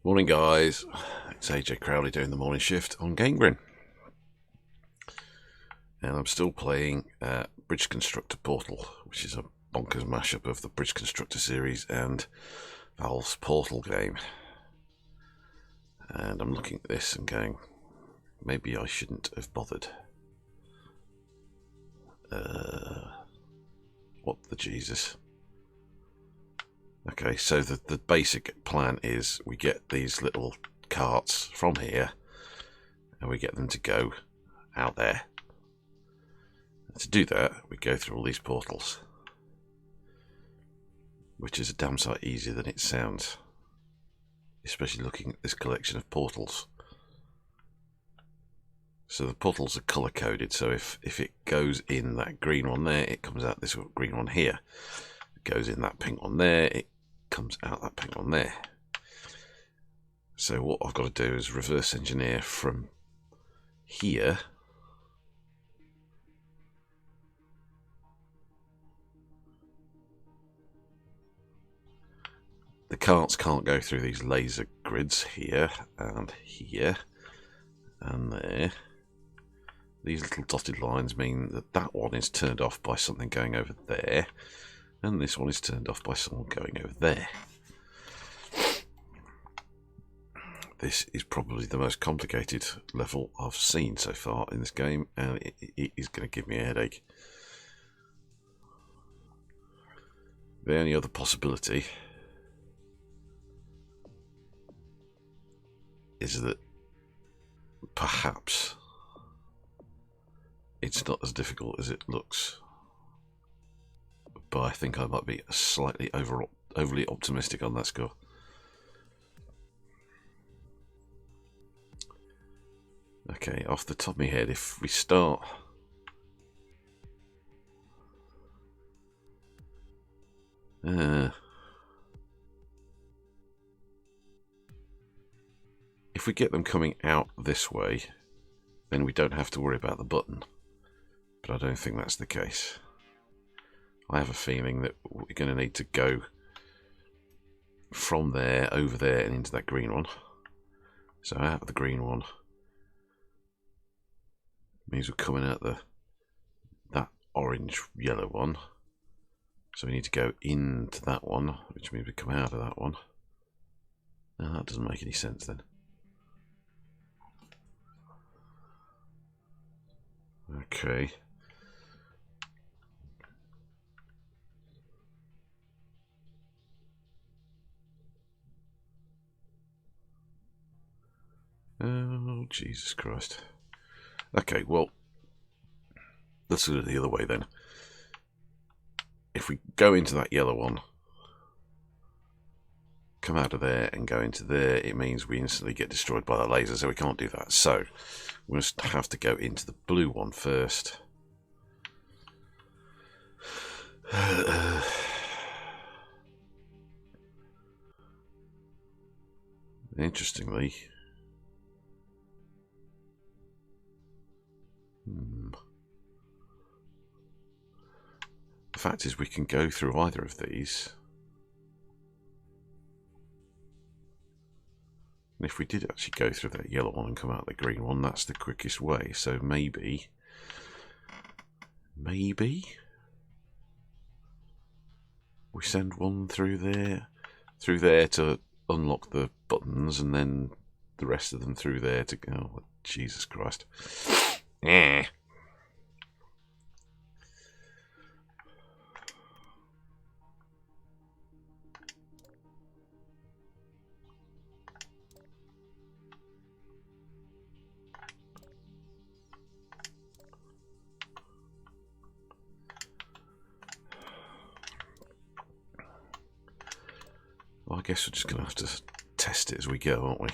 Morning guys, it's AJ Crowley doing the morning shift on Gangrene. And I'm still playing Bridge Constructor Portal, which is a bonkers mashup of the Bridge Constructor series and Valve's Portal game. And I'm looking at this and going, maybe I shouldn't have bothered. What the Jesus? Okay, so the basic plan is we get these little carts from here and we get them to go out there. And to do that, we go through all these portals, which is a damn sight easier than it sounds, especially looking at this collection of portals. So the portals are colour coded, so if it goes in that green one there, it comes out this green one here. If it goes in that pink one there, it comes out that pink one there. So what I've got to do is reverse engineer from here the carts can't go through these laser grids here and there. These little dotted lines mean that that one is turned off by something going over there, and this one is turned off by someone going over there. This is probably the most complicated level I've seen so far in this game, and it is going to give me a headache. The only other possibility is that perhaps it's not as difficult as it looks, but I think I might be slightly overly optimistic on that score. Okay, off the top of my head, if we start if we get them coming out this way, then we don't have to worry about the button, but I don't think that's the case. I have a feeling that we're going to need to go from there, over there, and into that green one. So out of the green one means we're coming out that orange yellow one. So we need to go into that one, which means we come out of that one. No, that doesn't make any sense then. Okay. Oh, Jesus Christ. Okay, well, let's do it the other way then. If we go into that yellow one, come out of there and go into there, it means we instantly get destroyed by that laser, so we can't do that. So we just have to go into the blue one first. Interestingly, the fact is we can go through either of these. And if we did actually go through that yellow one and come out the green one, that's the quickest way. So maybe we send one through there to unlock the buttons, and then the rest of them through there to go. Oh, Jesus Christ. Yeah. Well, I guess we're just going to have to test it as we go, aren't we?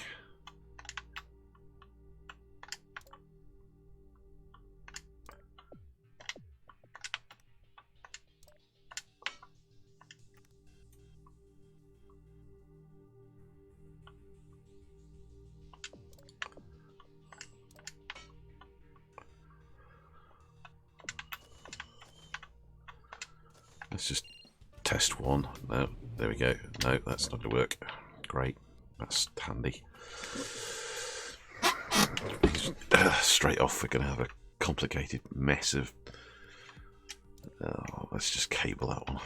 Let's just test one. No, there we go. No, that's not going to work. Great. That's handy. Straight off, we're going to have a complicated mess of... let's just cable that one.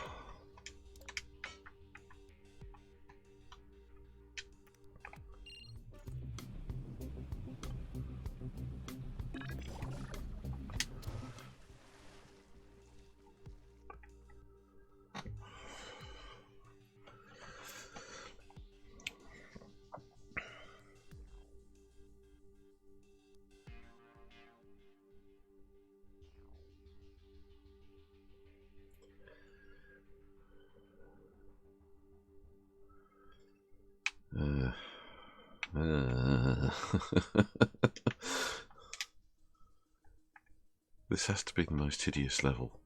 This has to be the most hideous level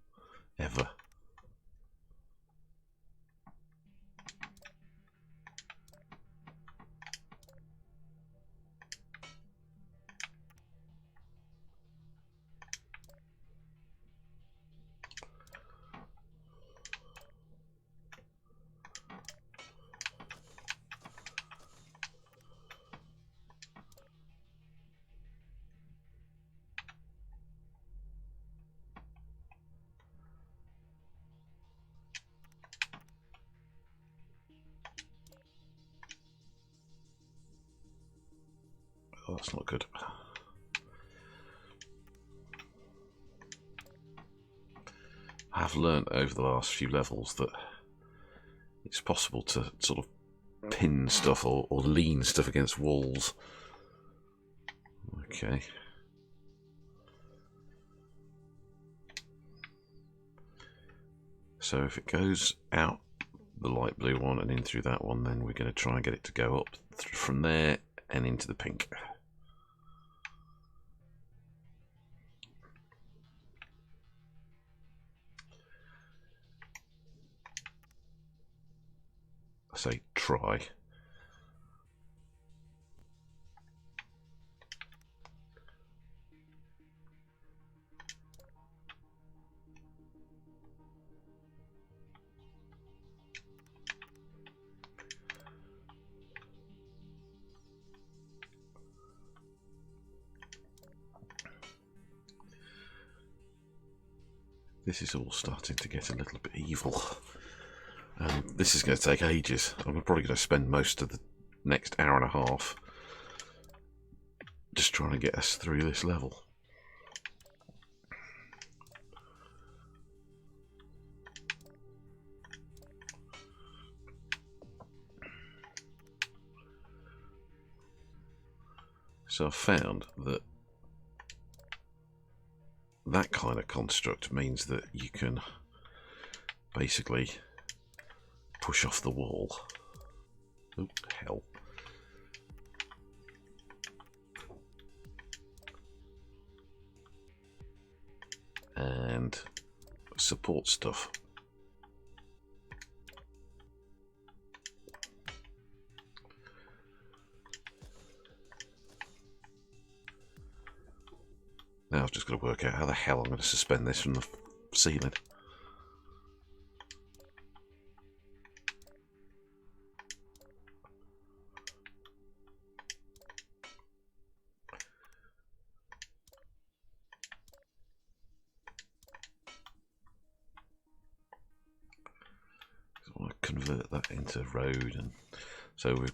ever. Oh, that's not good. I have learnt over the last few levels that it's possible to sort of pin stuff or lean stuff against walls. Okay. So if it goes out the light blue one and in through that one, then we're going to try and get it to go up from there and into the pink. I say try. This is all starting to get a little bit evil. This is going to take ages. I'm probably going to spend most of the next hour and a half just trying to get us through this level. So I've found that that kind of construct means that you can basically push off the wall. Oh, hell. And support stuff. Now I've just got to work out how the hell I'm going to suspend this from the ceiling. I want to convert that into road, and so we.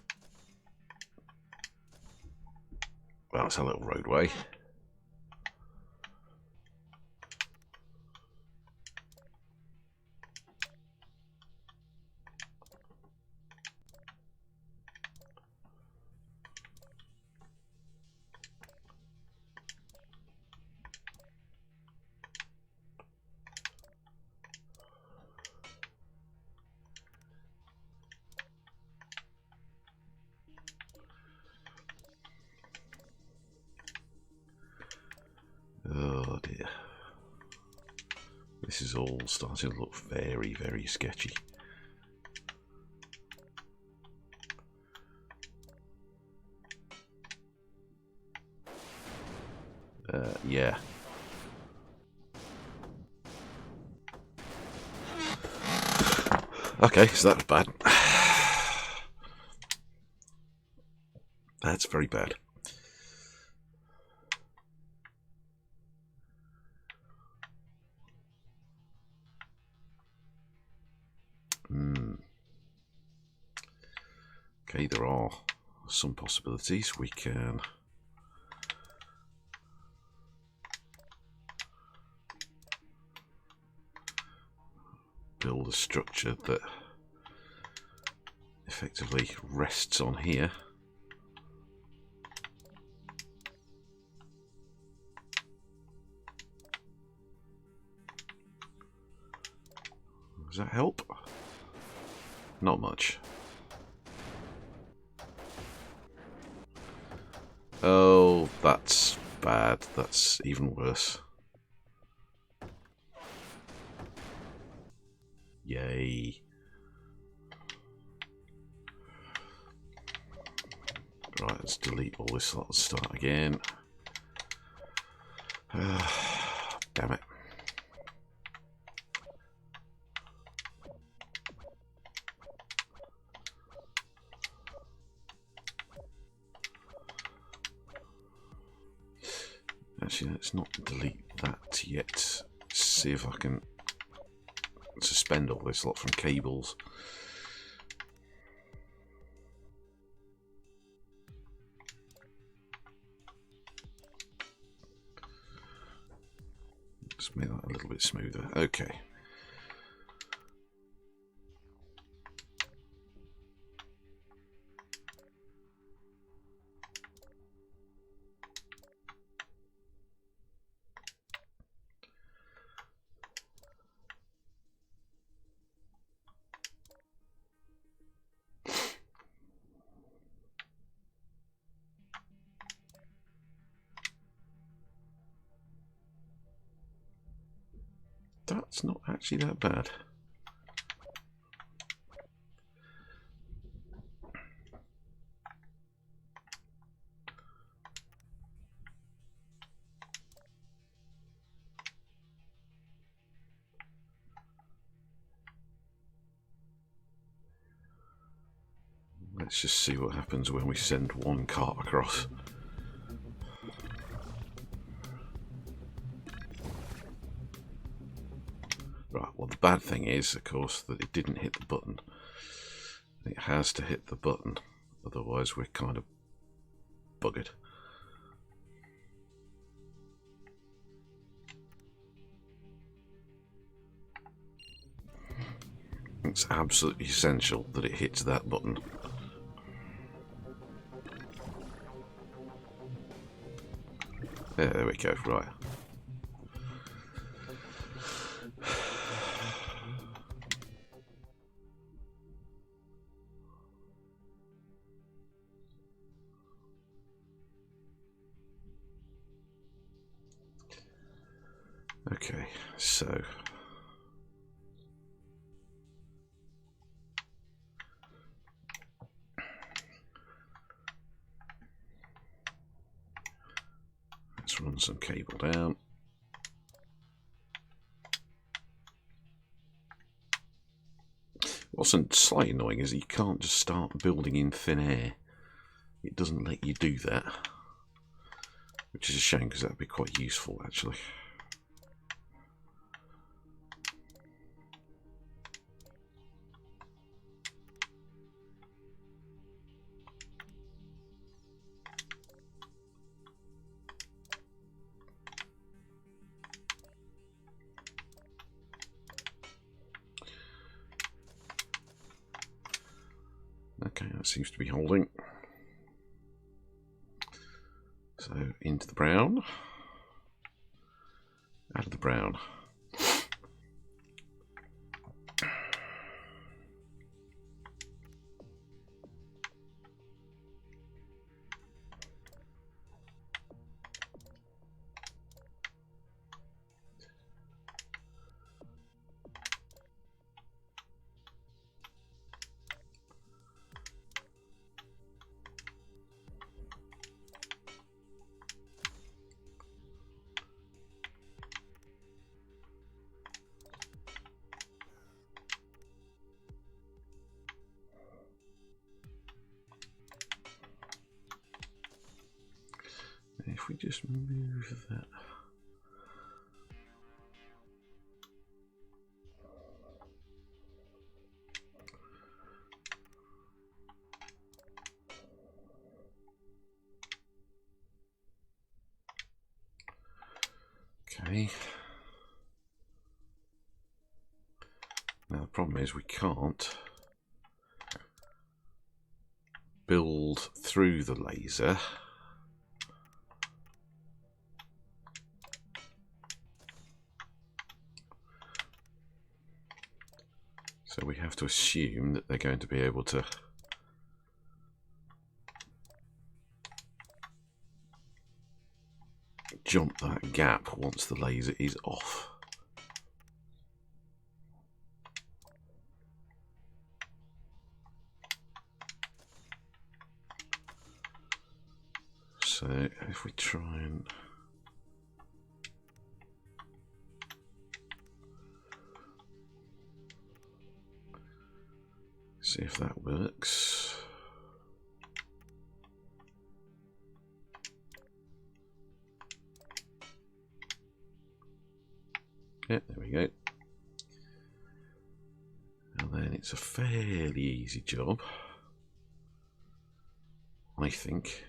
Well, it's a little roadway. Oh dear. This is all starting to look very, very sketchy. Yeah. Okay, so that was bad. That's very bad. Okay, there are some possibilities. We can build a structure that effectively rests on here. Does that help? Not much. Oh, that's bad. That's even worse. Yay. Right, let's delete all this. Let's start again. Damn it. Actually, let's not delete that yet. Let's see if I can suspend all this lot from cables. Just make that a little bit smoother. Okay. That's not actually that bad. Let's just see what happens when we send one cart across. Right, well the bad thing is, of course, that it didn't hit the button. It has to hit the button, otherwise we're kind of buggered. It's absolutely essential that it hits that button. There we go, right. Okay, so let's run some cable down. What's slightly annoying is that you can't just start building in thin air. It doesn't let you do that, which is a shame because that would be quite useful actually. Okay, that seems to be holding. So into the brown, out of the brown. if we just move that. Okay. Now the problem is we can't build through the laser. So we have to assume that they're going to be able to jump that gap once the laser is off. So if we try and see if that works. Yeah, there we go. And then it's a fairly easy job, I think.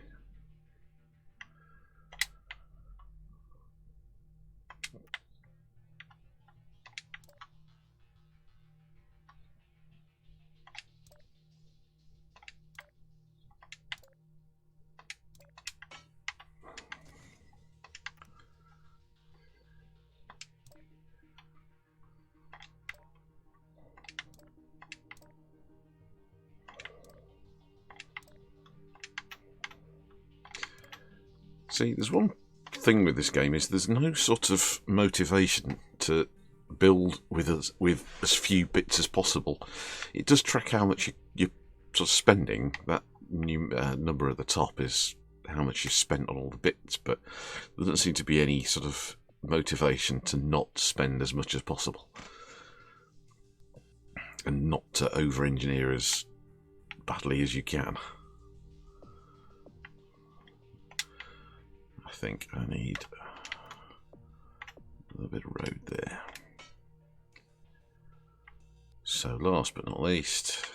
See, there's one thing with this game is there's no sort of motivation to build with as few bits as possible. It does track how much you're sort of spending. That new number at the top is how much you've spent on all the bits, but there doesn't seem to be any sort of motivation to not spend as much as possible and not to over-engineer as badly as you can. I think I need a little bit of road there. So last but not least,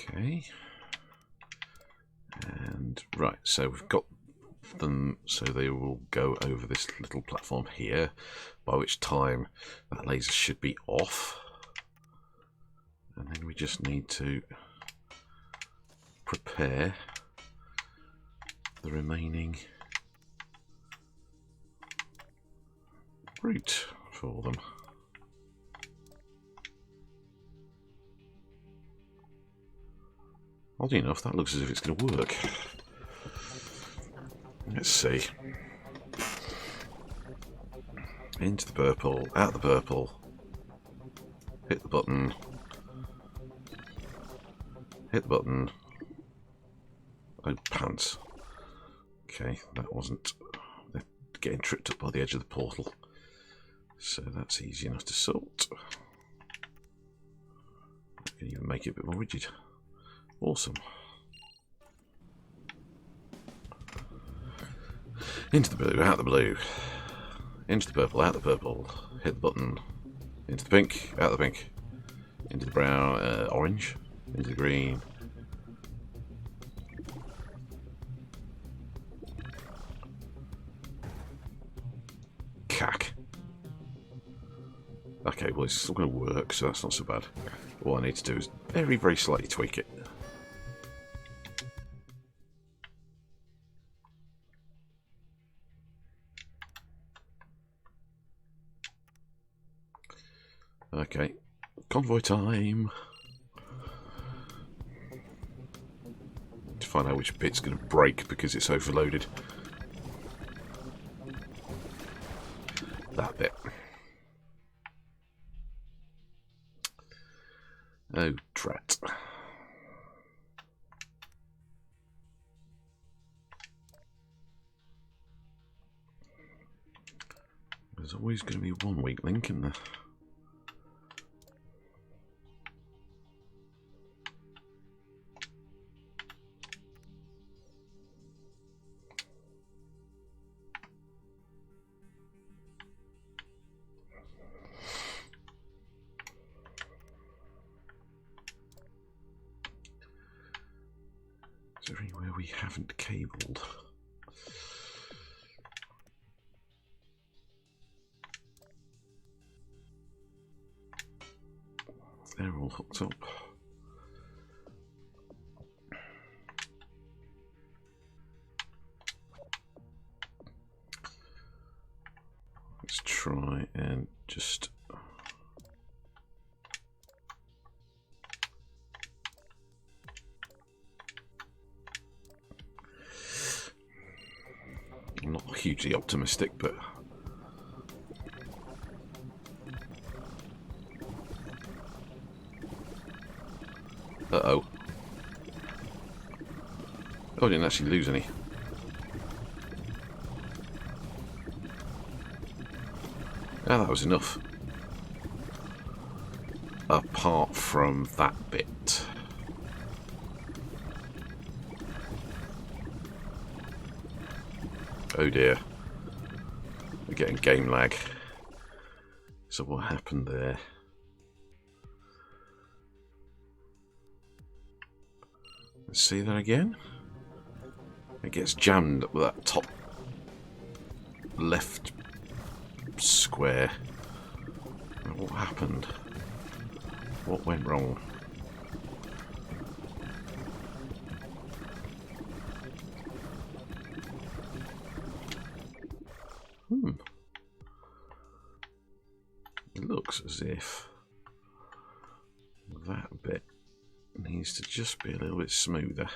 okay, and right, so we've got them so they will go over this little platform here, by which time that laser should be off, and then we just need to prepare the remaining route for them. Oddly enough, that looks as if it's going to work. Let's see. Into the purple, out the purple, hit the button, oh pants. Okay, that wasn't, they're getting tripped up by the edge of the portal, so that's easy enough to sort. I can even make it a bit more rigid. Awesome. Into the blue, out the blue. Into the purple, out the purple. Hit the button. Into the pink, out the pink. Into the brown, orange. Into the green. cack. Okay, well, it's still going to work, so that's not so bad. All I need to do is very, very slightly tweak it. Okay, convoy time. To find out which bit's going to break because it's overloaded. That bit. Oh, drat. There's always going to be one weak link in there. Is there anywhere we haven't cabled? They're all hooked up. Let's try and just... I'm not hugely optimistic, but... Uh-oh. Oh, I didn't actually lose any. Ah, that was enough. Apart from that bit. Oh dear. We're getting game lag. So what happened there? Let's see that again. It gets jammed with that top left square. What happened? What went wrong? It looks as if that bit needs to just be a little bit smoother.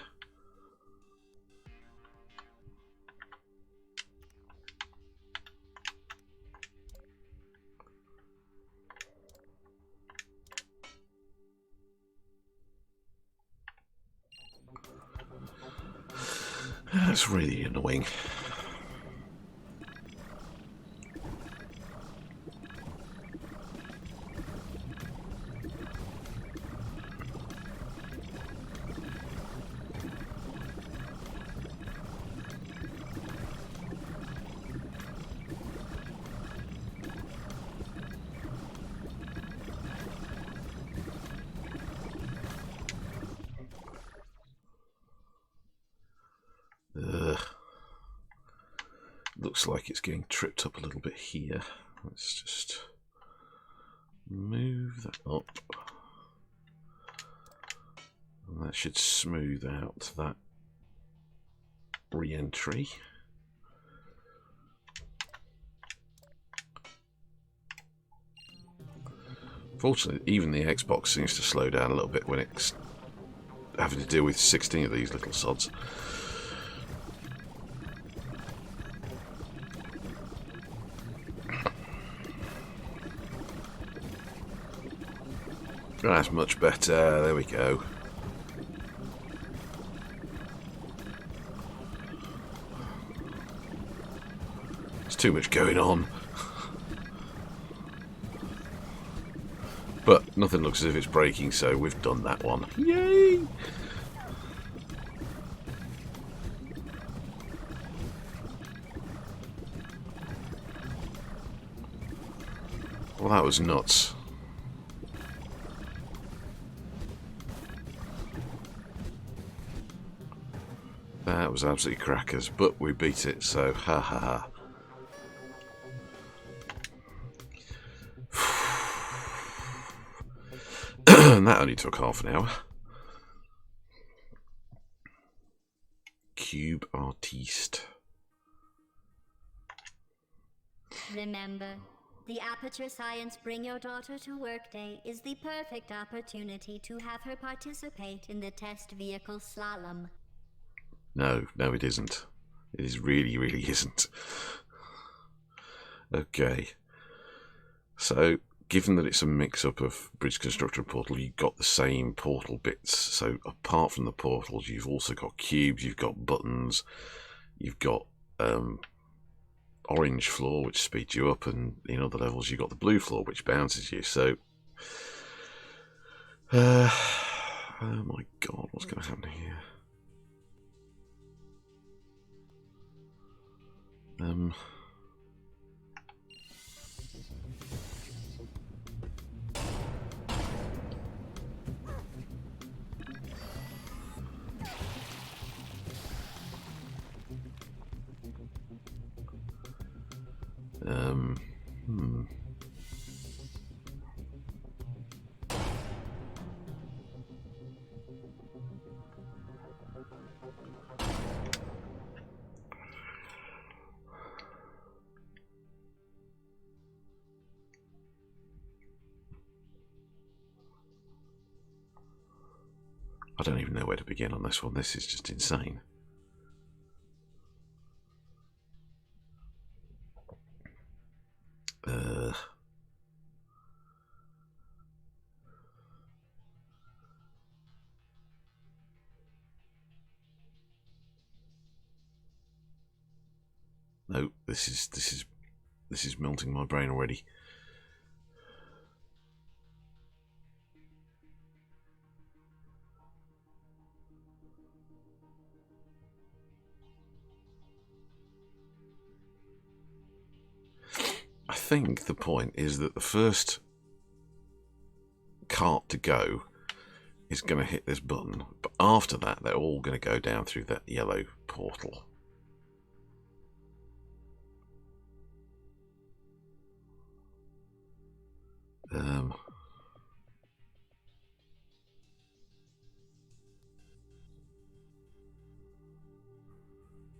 That's really annoying. Looks like it's getting tripped up a little bit here. Let's just move that up. And that should smooth out that re-entry. Fortunately, even the Xbox seems to slow down a little bit when it's having to deal with 16 of these little sods. That's much better. There we go. There's too much going on. But nothing looks as if it's breaking, so we've done that one. Yay! Well, that was nuts. That was absolutely crackers, but we beat it, so ha ha ha. And that only took half an hour. Cube artiste. Remember, the Aperture Science Bring Your Daughter to Work Day is the perfect opportunity to have her participate in the test vehicle slalom. No, it isn't. It is really isn't. Okay. So, given that it's a mix-up of Bridge Constructor and Portal, you've got the same portal bits. So, apart from the portals, you've also got cubes, you've got buttons, you've got orange floor, which speeds you up, and in other levels, you've got the blue floor, which bounces you. So, oh my god, what's going to happen here? I don't even know where to begin on this one. This is just insane. No, this is melting my brain already. I think the point is that the first cart to go is going to hit this button, but after that they're all going to go down through that yellow portal.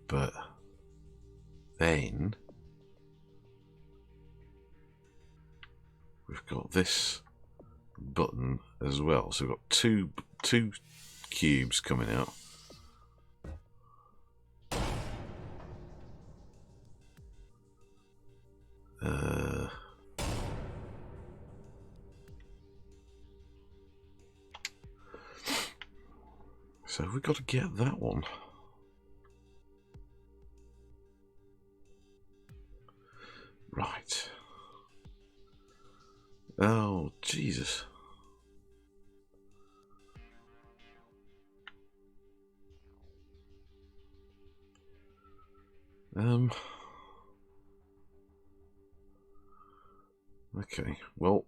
But then we've got this button as well, so we've got two cubes coming out. So we've got to get that one. Right. Oh, Jesus. Okay, well,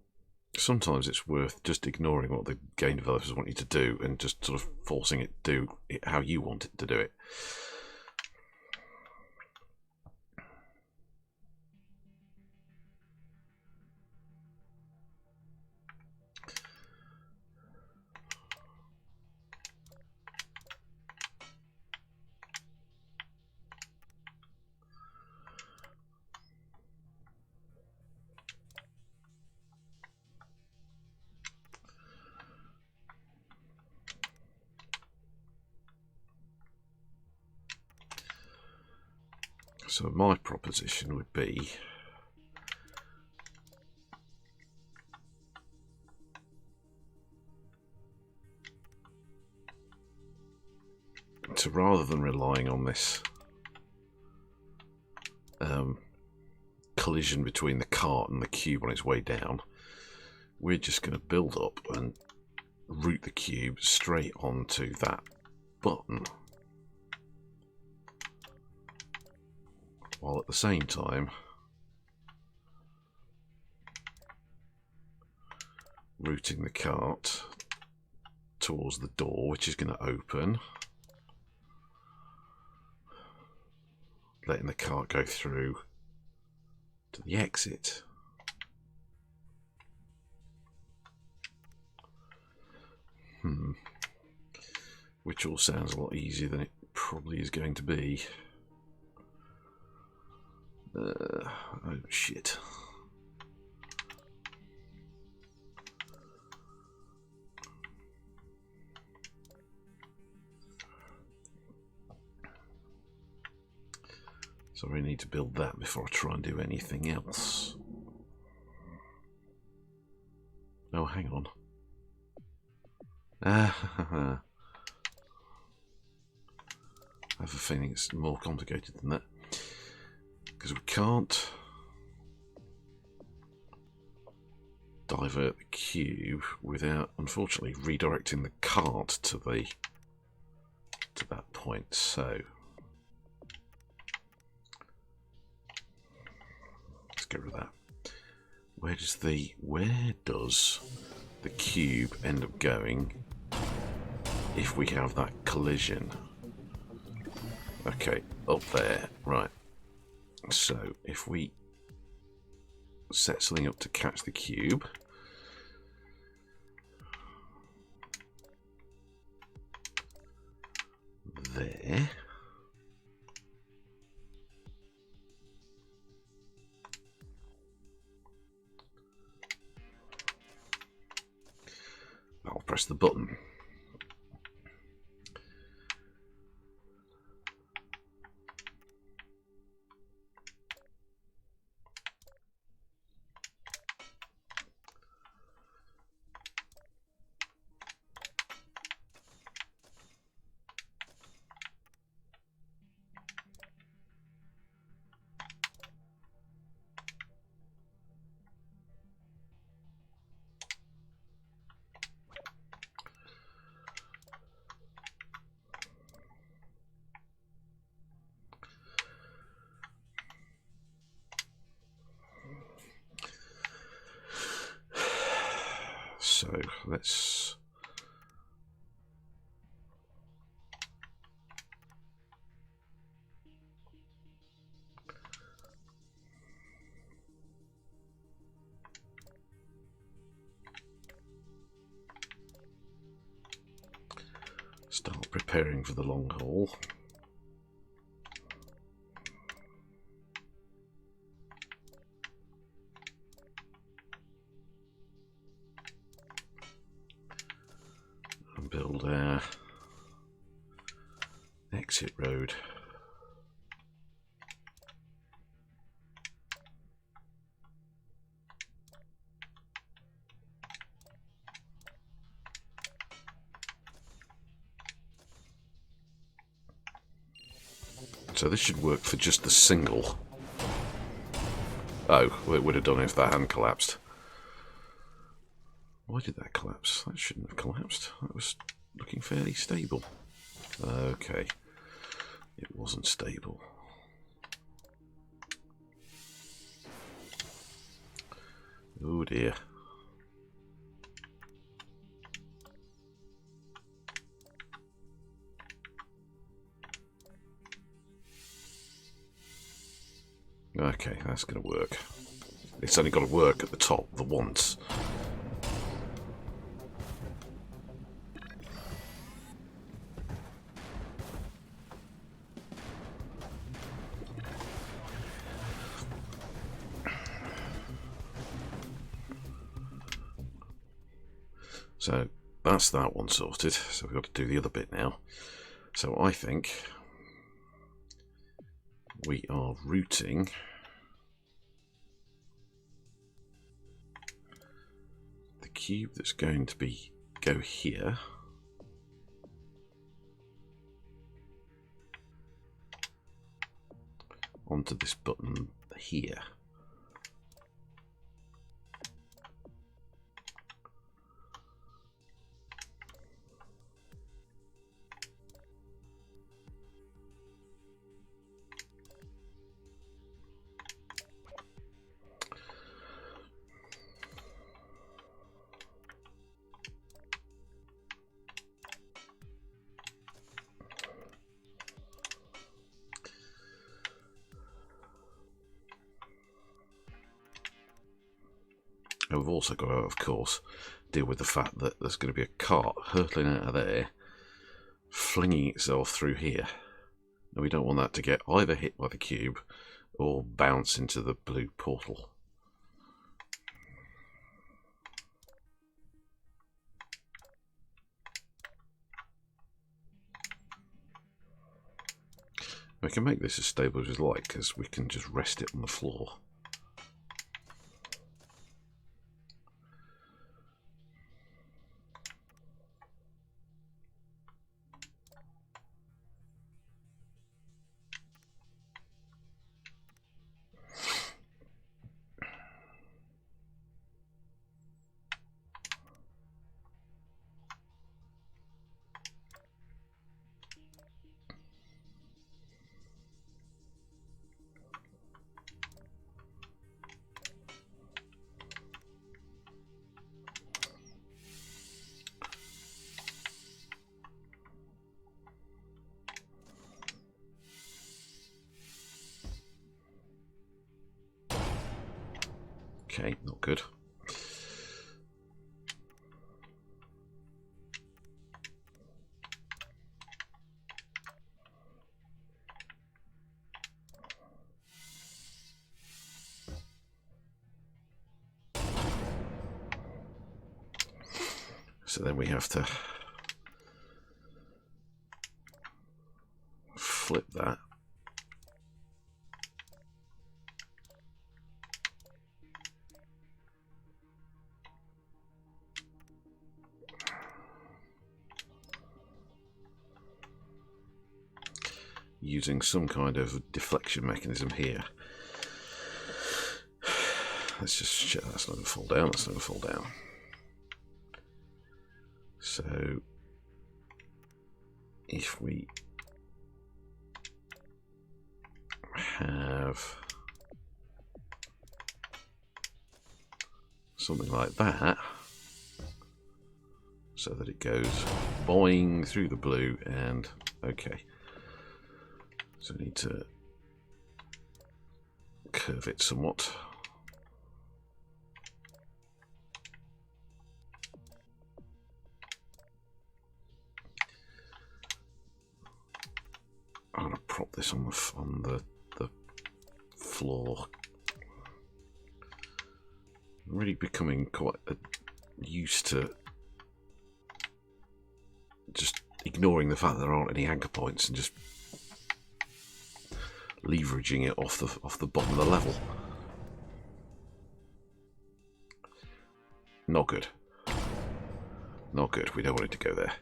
sometimes it's worth just ignoring what the game developers want you to do and just sort of forcing it to do it how you want it to do it. So my proposition would be to, rather than relying on this collision between the cart and the cube on its way down, we're just going to build up and route the cube straight onto that button, while at the same time routing the cart towards the door, which is going to open, letting the cart go through to the exit. Which all sounds a lot easier than it probably is going to be. Oh shit. So I need to build that before I try and do anything else. Oh, hang on. I have a feeling it's more complicated than that. Because we can't divert the cube without, unfortunately, redirecting the cart to that point. So let's get rid of that. Where does the cube end up going if we have that collision? Okay, up there, right. So if we set something up to catch the cube, there. I'll press the button. So let's start preparing for the long haul. And build our exit road. So this should work for just the single. Oh, well, it would have done if that hadn't collapsed. Why did that collapse? That shouldn't have collapsed. That was looking fairly stable. Okay. It wasn't stable. Oh dear. Okay, that's going to work. It's only got to work at the top the once. So that's that one sorted. So we've got to do the other bit now. So I think we are routing the cube that's going to go here onto this button here. And we've also got to, of course, deal with the fact that there's going to be a cart hurtling out of there, flinging itself through here. And we don't want that to get either hit by the cube or bounce into the blue portal. We can make this as stable as we like, because we can just rest it on the floor. Okay, not good. So then we have to flip that. Using some kind of deflection mechanism here. Let's just check that's not going to fall down, that's not going to fall down. So if we have something like that, so that it goes boing through the blue, and okay. So we need to curve it somewhat. I'm going to prop this on the floor. I'm really becoming quite used to just ignoring the fact that there aren't any anchor points and just leveraging it off the bottom of the level. Not good. Not good. We don't want it to go there.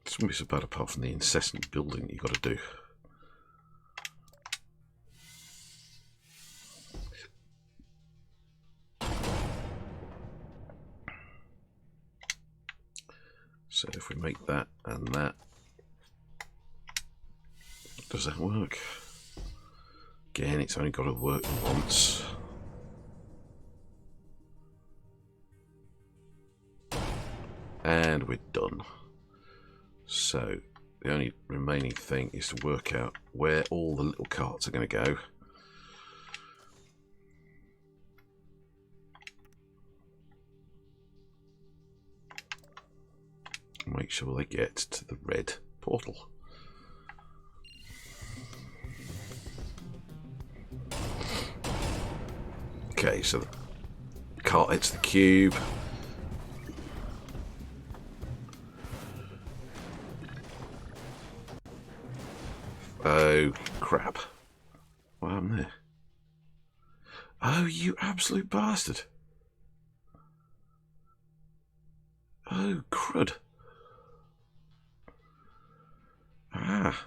This wouldn't be so bad apart from the incessant building that you've got to do. So if we make that and that, does that work? Again, it's only got to work once. And we're done. So the only remaining thing is to work out where all the little carts are going to go. Make sure they get to the red portal. Okay, so the cart hits the cube. Oh, crap. What happened there? Oh, you absolute bastard. Oh, crud. Ah.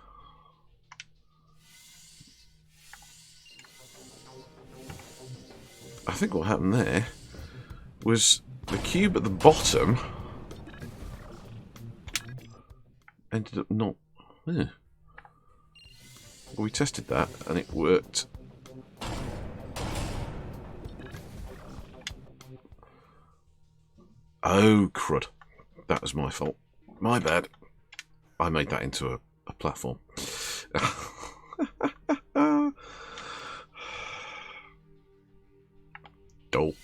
I think what happened there was the cube at the bottom ended up not... Yeah. Well, we tested that and it worked. Oh, crud. That was my fault. My bad. I made that into a platform. Dope.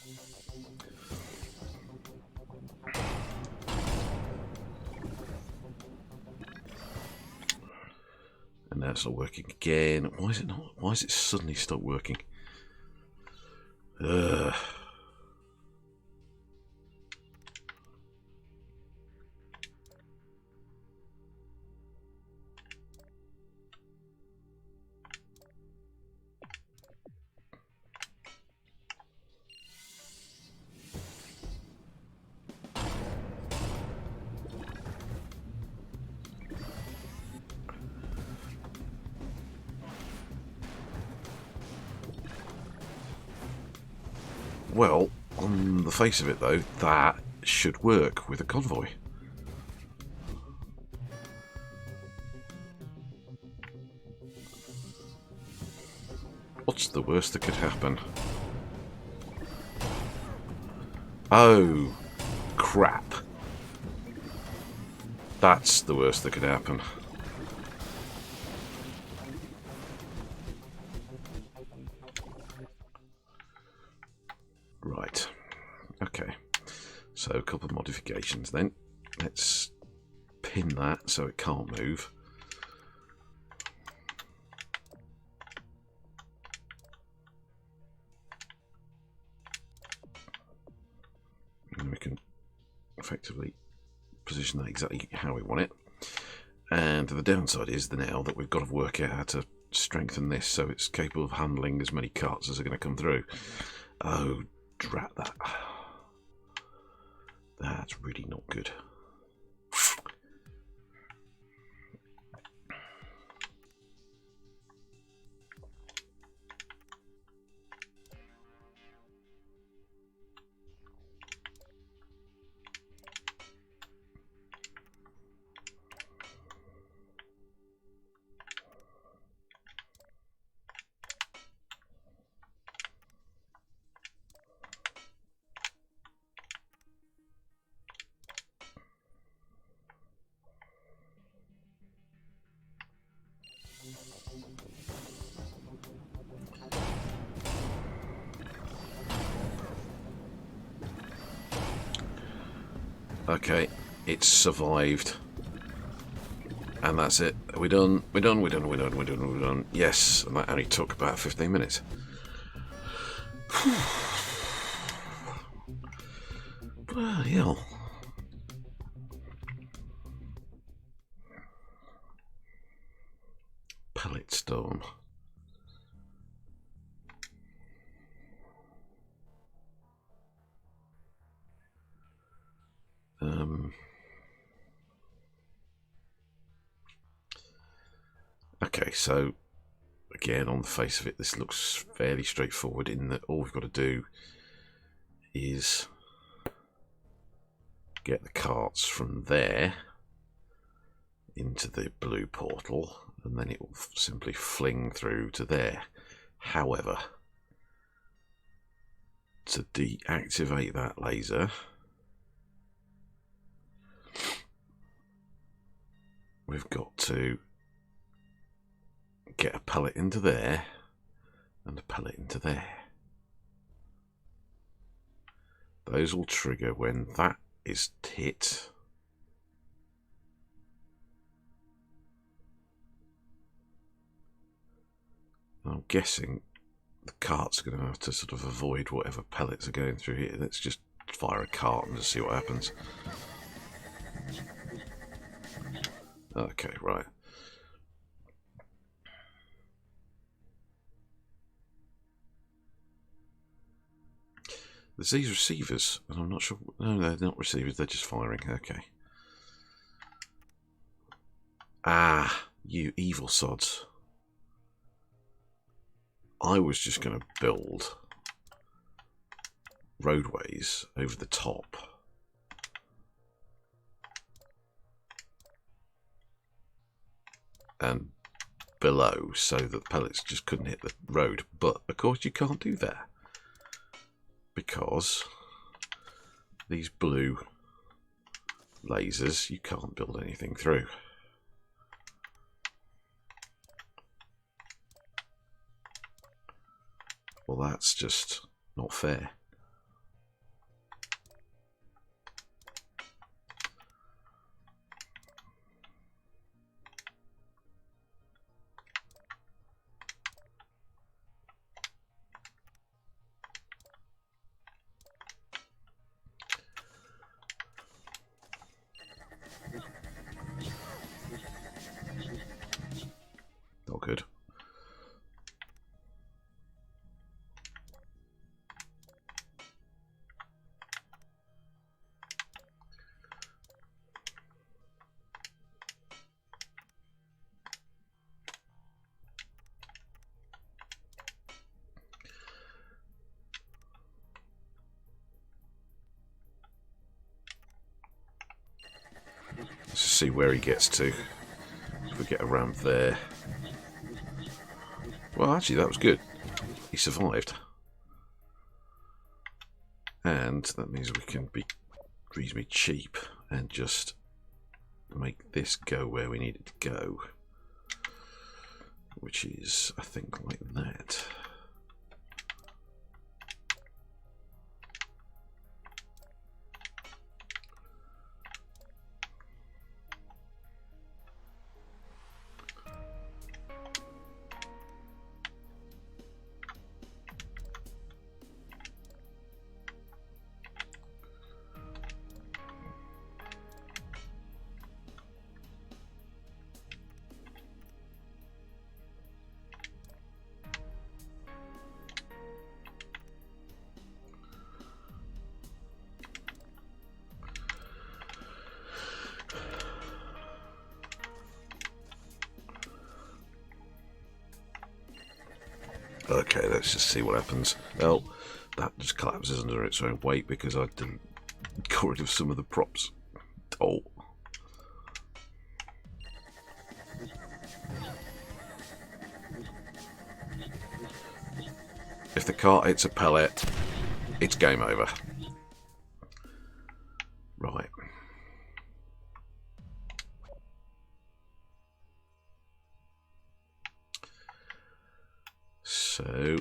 And now it's not working again. Why is it not? Why is it suddenly stopped working? Ugh. Well, on the face of it though, that should work with a convoy. What's the worst that could happen? Oh, crap. That's the worst that could happen. Right. Okay. So a couple of modifications then. Let's pin that so it can't move. And we can effectively position that exactly how we want it. And the downside is now that we've got to work out how to strengthen this so it's capable of handling as many carts as are going to come through. Oh, drat that. That's really not good. Okay, it's survived. And that's it. We're done. We're done. We're done. We're done. We're done. We're done. Yes, and that only took about 15 minutes. Bloody hell. Pellet storm. Okay, so again, on the face of it, this looks fairly straightforward in that all we've got to do is get the carts from there into the blue portal, and then it will simply fling through to there. However, to deactivate that laser, we've got to get a pellet into there and a pellet into there. Those will trigger when that is hit. I'm guessing the carts are going to have to sort of avoid whatever pellets are going through here. Let's just fire a cart and just see what happens. Okay, right. There's these receivers, and I'm not sure... No, they're not receivers, they're just firing. Okay. Ah, you evil sods. I was just going to build roadways over the top. and below so that the pellets just couldn't hit the road. But of course you can't do that because these blue lasers you can't build anything through. Well, that's just not fair. Not good. Let's see where he gets to. If we get around there. Well, actually, that was good. He survived. And that means we can be reasonably cheap and just make this go where we need it to go. Which is, I think, like that. Okay, let's just see what happens. Oh, that just collapses under its own weight because I didn't get rid of some of the props. Oh. If the cart hits a pellet, it's game over. Right. So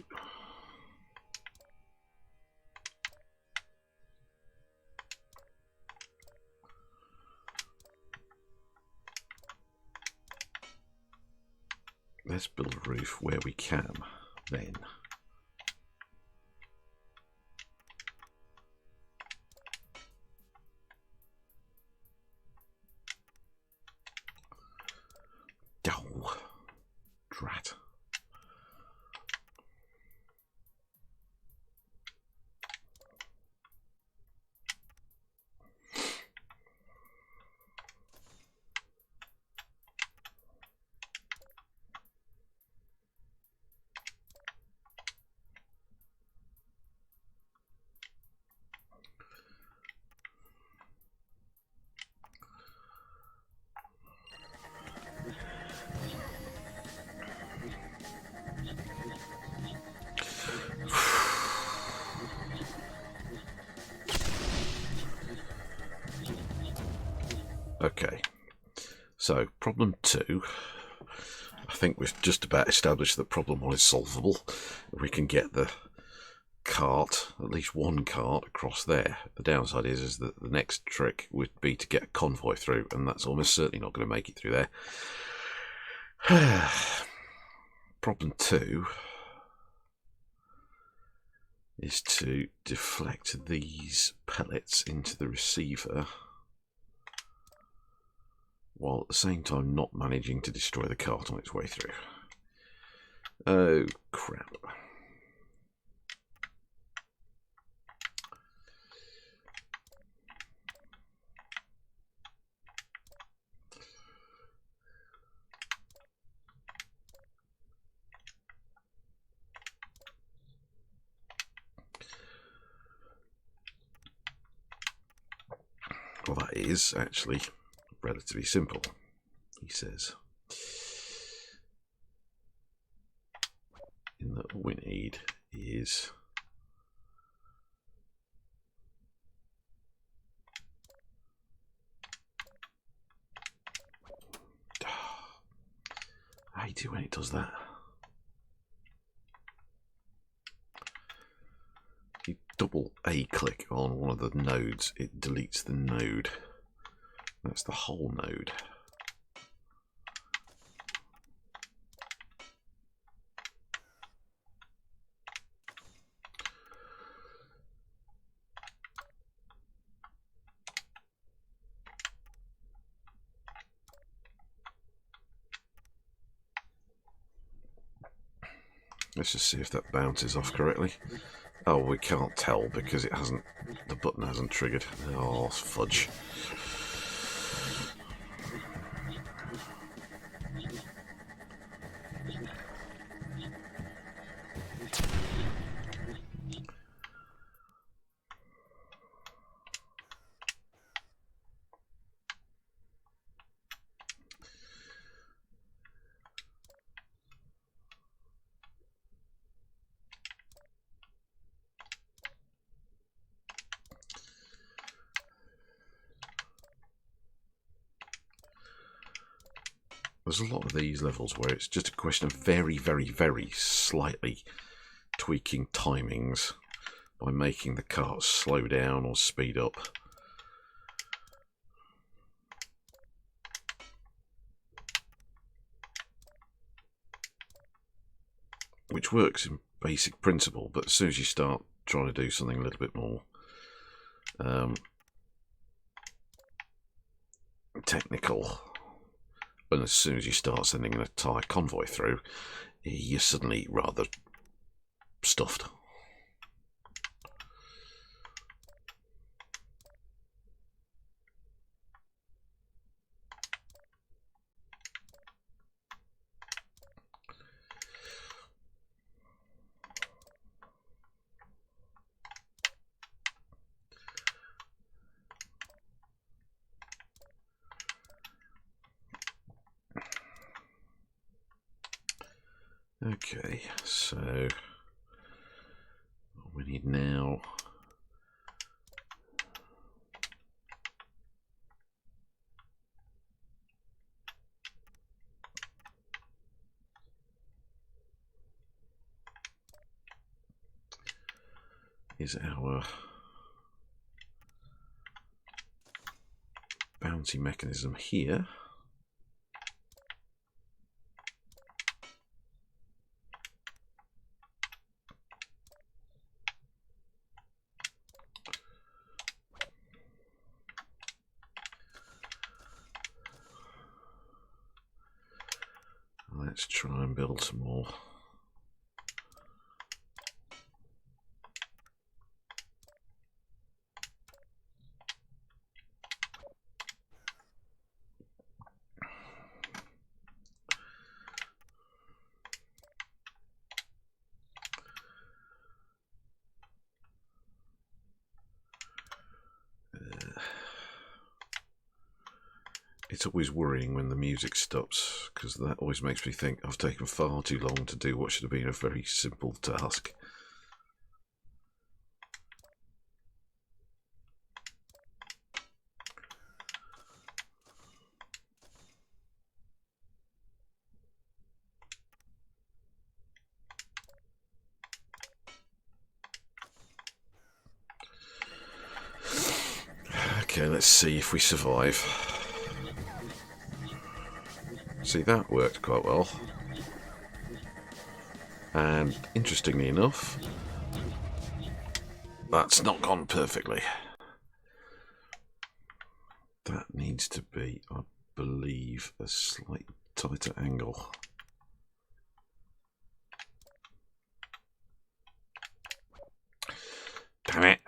let's build a roof where we can then. Oh, drat. Okay, so problem 2. I think we've just about established that problem 1 is solvable. We can get the cart, at least one cart, across there. The downside is that the next trick would be to get a convoy through, and that's almost certainly not going to make it through there. Problem 2 is to deflect these pellets into the receiver while at the same time not managing to destroy the cart on its way through. Oh, crap. Well, that is actually relatively simple, he says. that all we need is I hate it when it does that. You double A click on one of the nodes, it deletes the node. That's the whole node. Let's just see if that bounces off correctly. Oh, we can't tell because it hasn't, the button hasn't triggered. Oh, fudge. There's a lot of these levels where it's just a question of very, very, very slightly tweaking timings by making the cart slow down or speed up. Which works in basic principle, but as soon as you start trying to do something a little bit more technical, and as soon as you start sending an entire convoy through, you're suddenly rather stuffed. Okay, so what we need now is our bouncy mechanism here. Let's try and build some more. It's always worrying when the music stops, because that always makes me think I've taken far too long to do what should have been a very simple task. Okay, let's see if we survive. See, that worked quite well. And interestingly enough, that's not gone perfectly. That needs to be, I believe, a slight tighter angle. Damn it.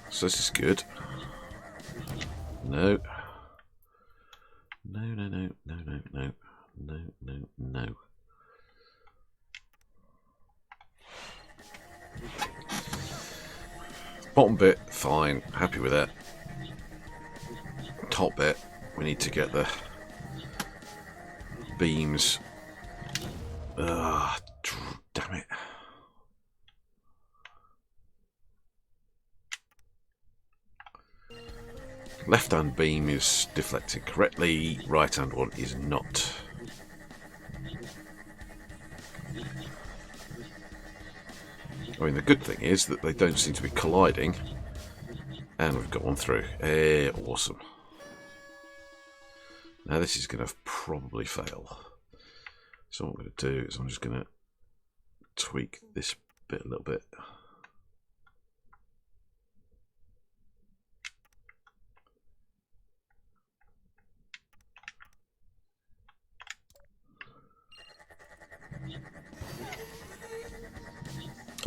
So this is good. No. No, no, no, no, no, no, no, no, no. Bottom bit, fine, happy with that. Top bit, we need to get the beams. Damn it. Left hand beam is deflected correctly, right hand one is not. I mean, the good thing is that they don't seem to be colliding, and we've got one through. Awesome. Now this is going to probably fail. So what I'm going to do is I'm just going to tweak this bit a little bit.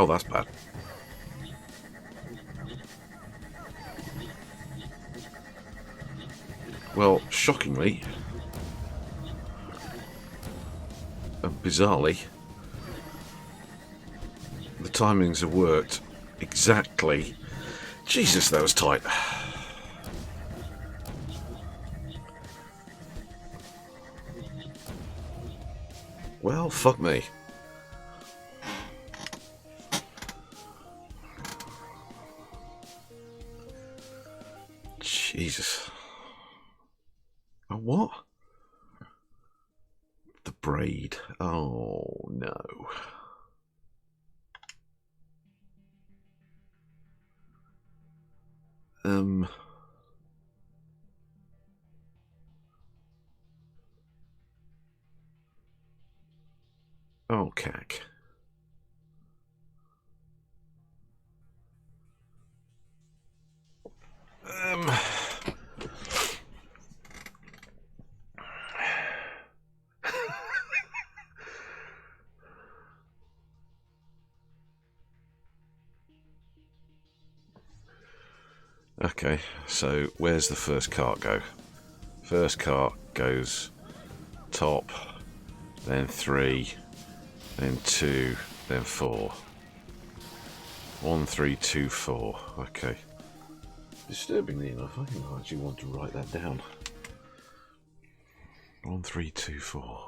Oh, that's bad. Well, shockingly and bizarrely, the timings have worked exactly. Jesus, that was tight. Well, fuck me. Jesus. Oh, what? The braid. Oh, no. Oh, cack. Okay, so where's the first cart go? First cart goes top, then 3, then 2, then 4. 1, 3, 2, 4. Okay. Disturbingly enough, I think I actually want to write that down. 1, 3, 2, 4.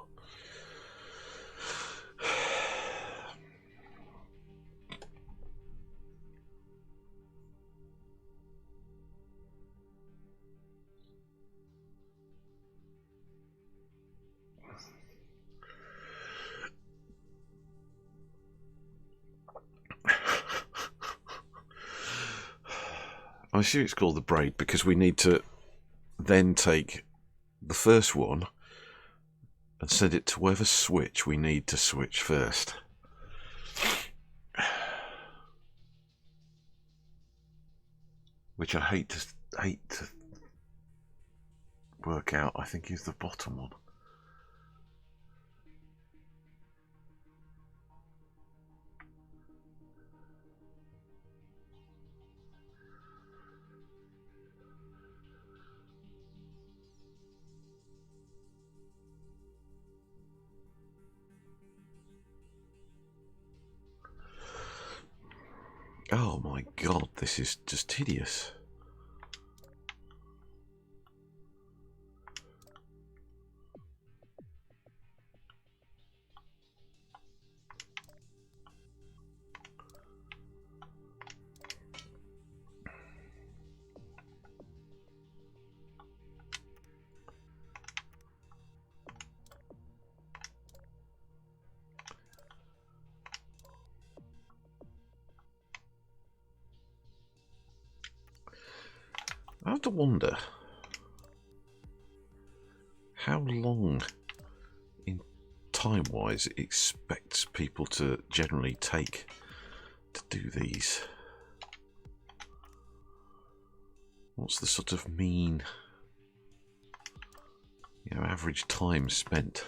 I assume it's called the braid because we need to then take the first one and send it to whatever switch we need to switch first. Which I hate to work out. I think is the bottom one. Oh my god, this is just hideous. I have to wonder how long in time-wise it expects people to generally take to do these. What's the sort of mean, average time spent?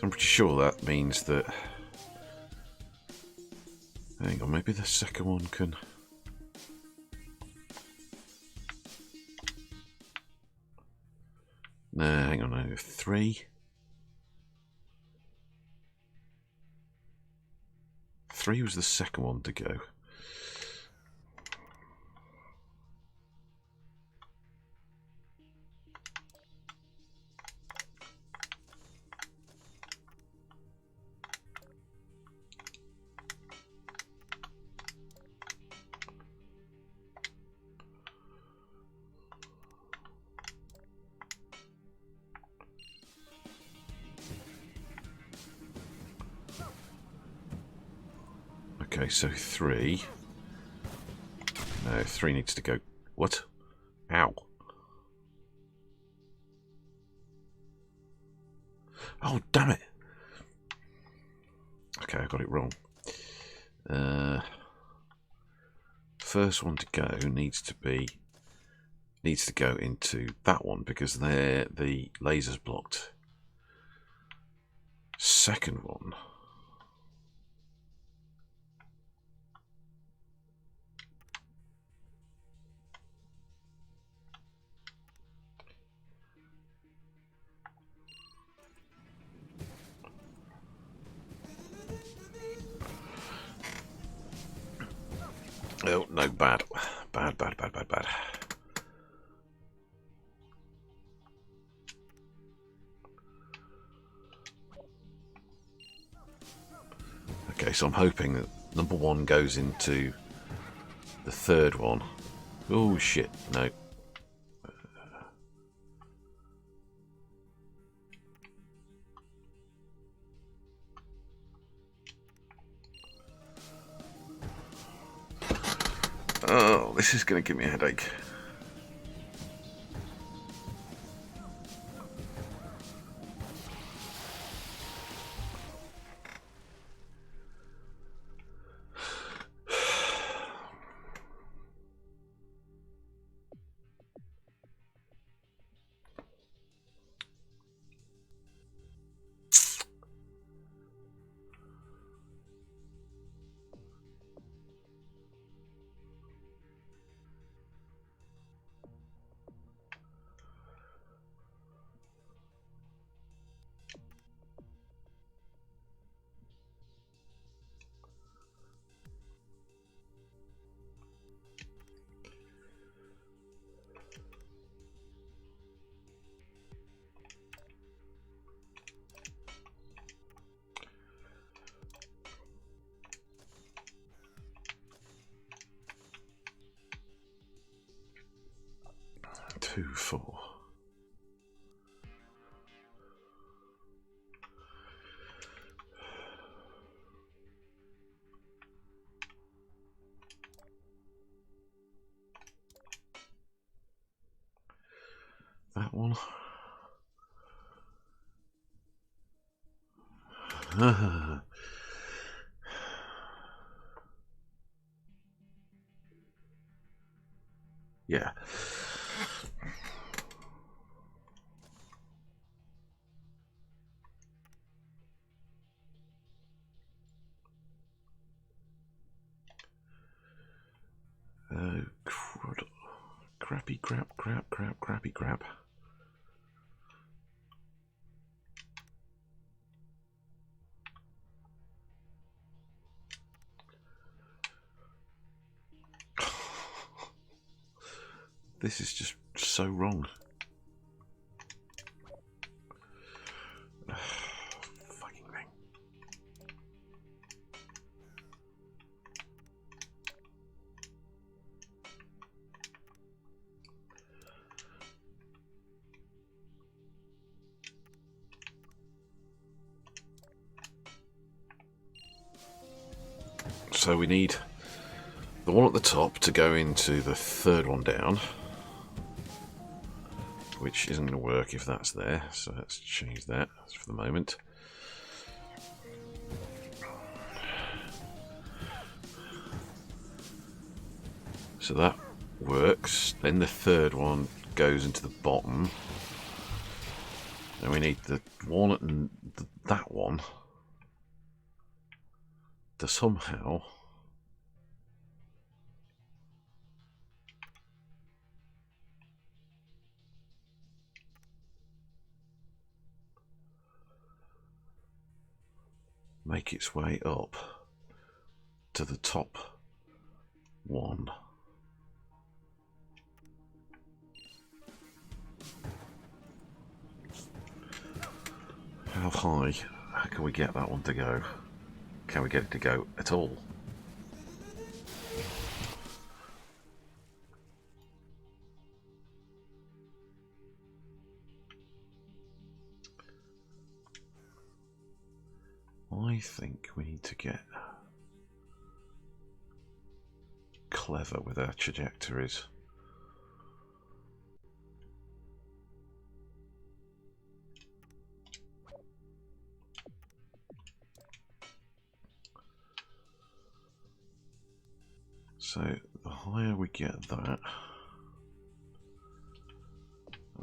I'm pretty sure that means that... Hang on, maybe the second one can... No, hang on, no, 3. 3 was the second one to go. Okay, so 3. No, 3 needs to go... What? Ow. Oh, damn it. Okay, I got it wrong. First one to go needs to go into that one because there the laser's blocked. Second one... Oh, no, bad. Bad. Okay, so I'm hoping that number 1 goes into the third one. Oh, shit, no. Oh, this is going to give me a headache. Two, 4. That one. Yeah. Crappy crap. This is just so wrong. Fucking thing. So we need the one at the top to go into the third one down, which isn't going to work if that's there, so let's change that for the moment. So that works. Then the third one goes into the bottom. And we need the one and that one to somehow make its way up to the top one. How high? How can we get that one to go? Can we get it to go at all? I think we need to get clever with our trajectories. So the higher we get that,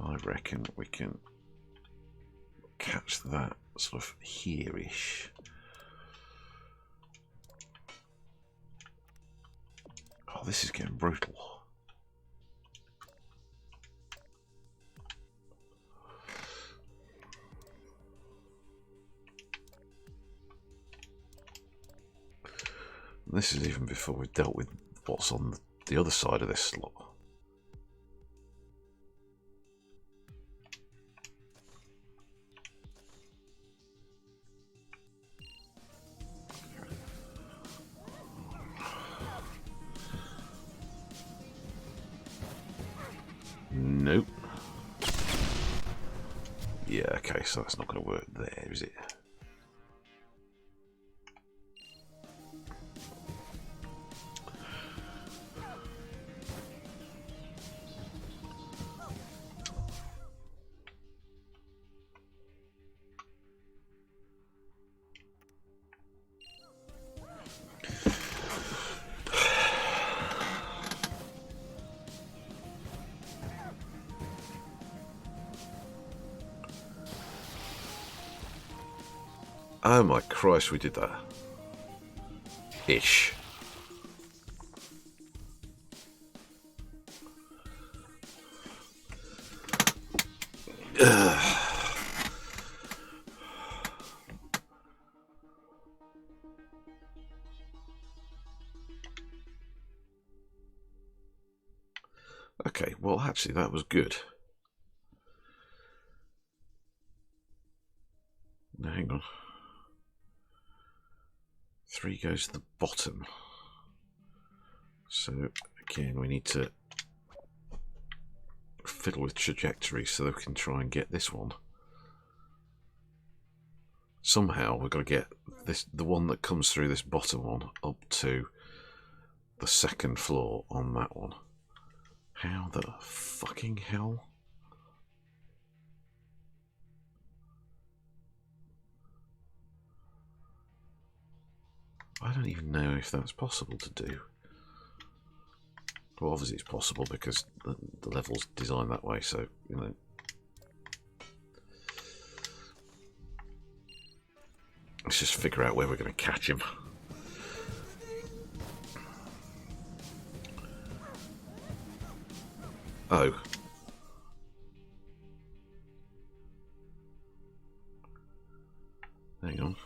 I reckon we can catch that sort of here-ish. Oh, this is getting brutal. This is even before we've dealt with what's on the other side of this slot. Nope. Yeah, okay, so that's not going to work there, is it? Oh my Christ, we did that. Ish. Okay, well actually that was good. Now hang on. 3 goes to the bottom. So again we need to fiddle with trajectory so that we can try and get this one. Somehow we've got to get the one that comes through this bottom one up to the second floor on that one. How the fucking hell? I don't even know if that's possible to do. Well, obviously it's possible because the level's designed that way, so, you know. Let's just figure out where we're going to catch him. Oh. Hang on.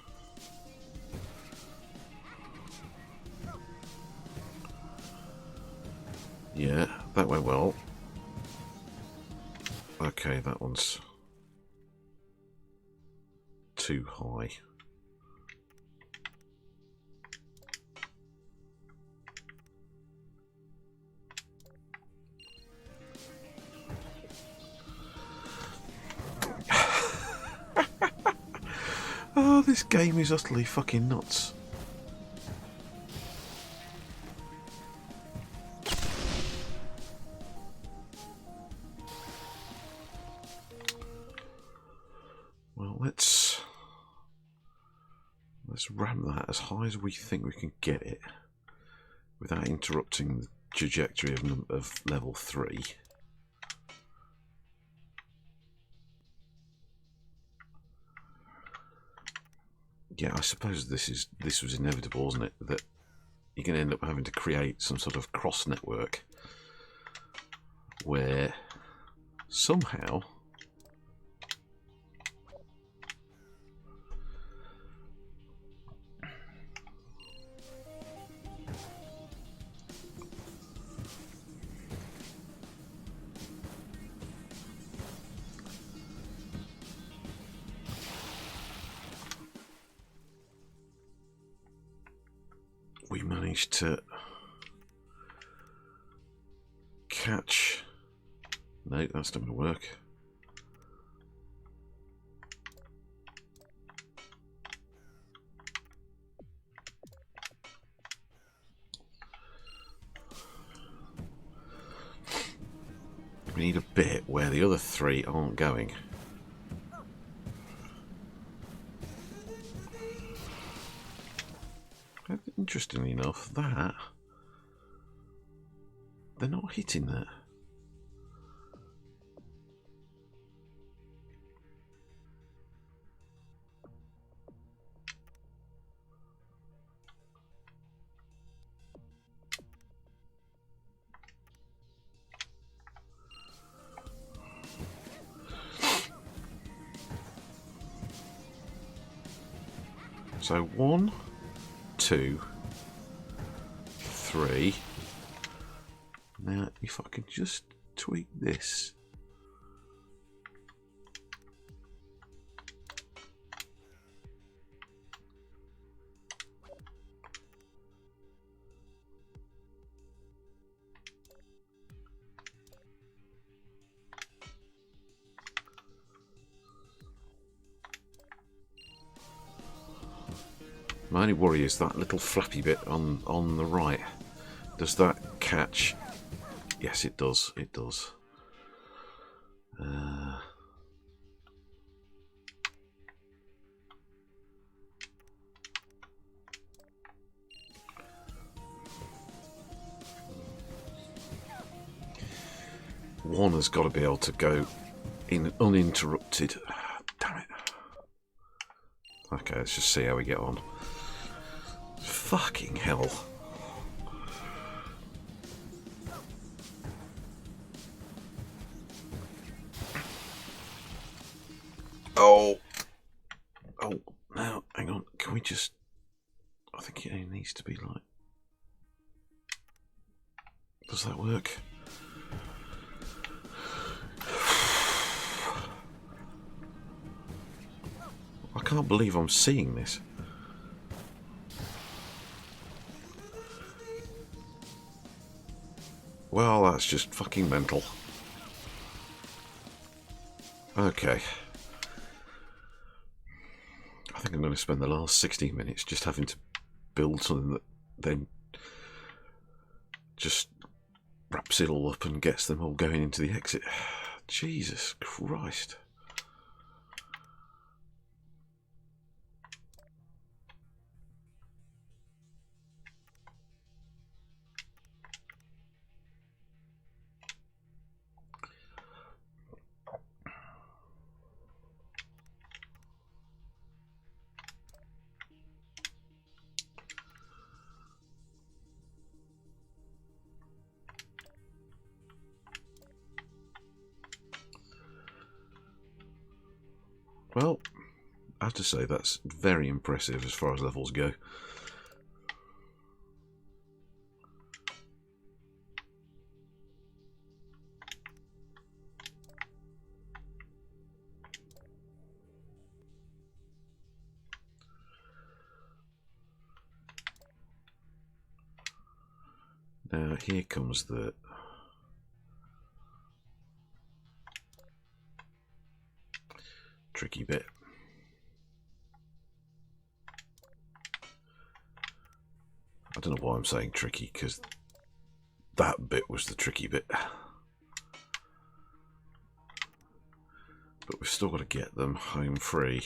Yeah, that went well. Okay, that one's too high. Oh, this game is utterly fucking nuts. Well, let's ram that as high as we think we can get it without interrupting the trajectory of level 3. Yeah, I suppose this was inevitable, wasn't it? That you're going to end up having to create some sort of cross network where somehow we managed to catch. No, that's not going to work. We need a bit where the other three aren't going. Interestingly enough, that they're not hitting that. So 1, 2, 3. Now, if I can just tweak this. My only worry is that little flappy bit on the right. Does that catch? Yes, it does. It does. One has got to be able to go in uninterrupted. Damn it. Okay, let's just see how we get on. Fucking hell. Oh. Oh, now, hang on. Can we just... I think it needs to be like... Does that work? I can't believe I'm seeing this. Well, that's just fucking mental. Okay. I think I'm going to spend the last 16 minutes just having to build something that then just wraps it all up and gets them all going into the exit. Jesus Christ. Well, I have to say that's very impressive as far as levels go. Now here comes the tricky bit. I don't know why I'm saying tricky, because that bit was the tricky bit. But we've still got to get them home free.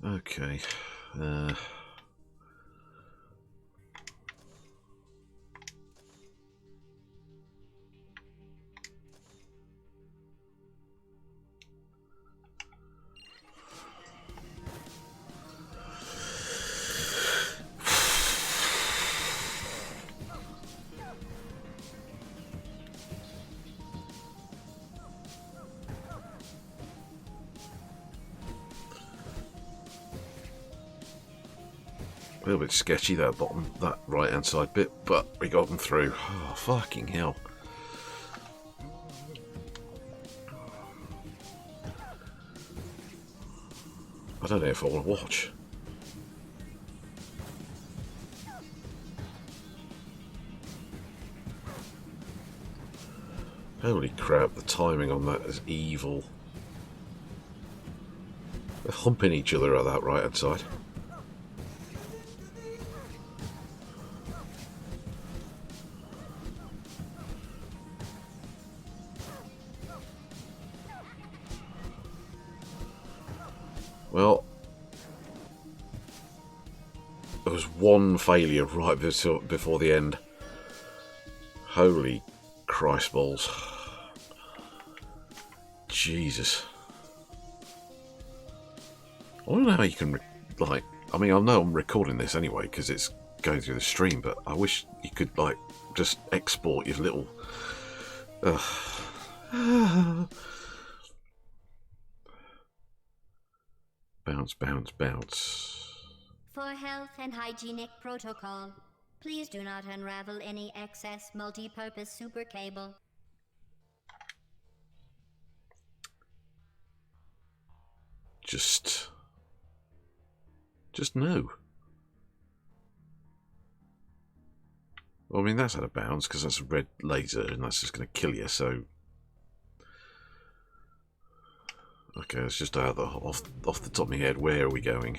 Okay. A little bit sketchy, that bottom, that right hand side bit, but we got them through. Oh, fucking hell. I don't know if I want to watch. Holy crap, the timing on that is evil. They're humping each other at that right hand side. Well, there was one failure right before the end. Holy Christ balls. Jesus. I don't know how you can, like, I mean, I know I'm recording this anyway because it's going through the stream, but I wish you could, like, just export your little... Bounce, bounce, bounce. For health and hygienic protocol, please do not unravel any excess multi-purpose super cable. Just no. Well, I mean, that's out of bounds because that's a red laser and that's just going to kill you, so... Okay, it's just out off the top of my head. Where are we going?